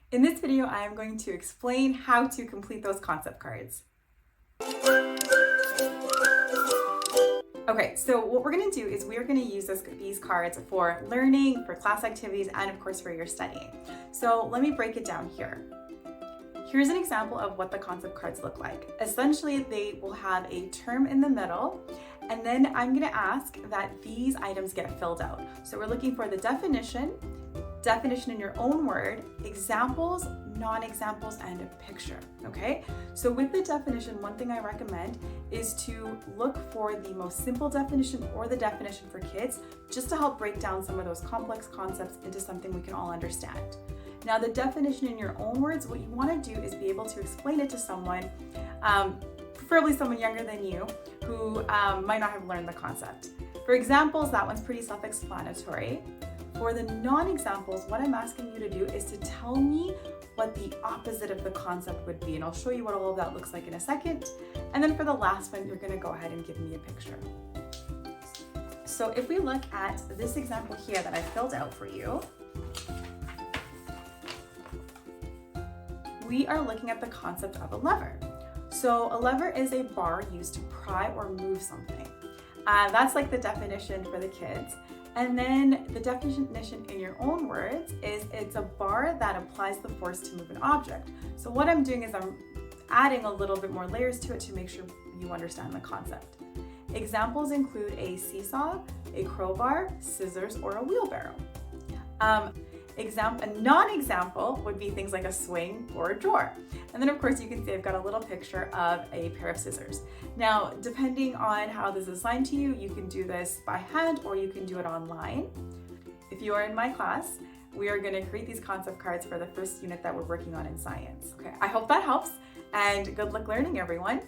In this video, I am going to explain how to complete those concept cards. Okay, so what we're going to do is we are going to use these cards for learning, for class activities, and of course for your studying. So let me break it down here. Here's an example of what the concept cards look like. Essentially, they will have a term in the middle, and then I'm going to ask that these items get filled out. So we're looking for the definition in your own word, examples, non-examples, and a picture, okay? So with the definition, one thing I recommend is to look for the most simple definition or the definition for kids, just to help break down some of those complex concepts into something we can all understand. Now, the definition in your own words, what you want to do is be able to explain it to someone, preferably someone younger than you, who might not have learned the concept. For examples, that one's pretty self-explanatory. For the non-examples, what I'm asking you to do is to tell me what the opposite of the concept would be, and I'll show you what all of that looks like in a second. And then for the last one, you're going to go ahead and give me a picture. So if we look at this example here that I filled out for you, we are looking at the concept of a lever. So a lever is a bar used to pry or move something. That's like the definition for the kids. And then the definition in your own words is it's a bar that applies the force to move an object. So what I'm doing is I'm adding a little bit more layers to it to make sure you understand the concept. Examples include a seesaw, a crowbar, scissors, or a wheelbarrow. A non-example would be things like a swing or a drawer. And then of course you can see I've got a little picture of a pair of scissors. Now, depending on how this is assigned to you, you can do this by hand or you can do it online. If you are in my class, we are going to create these concept cards for the first unit that we're working on in science. Okay, I hope that helps, and good luck learning, everyone.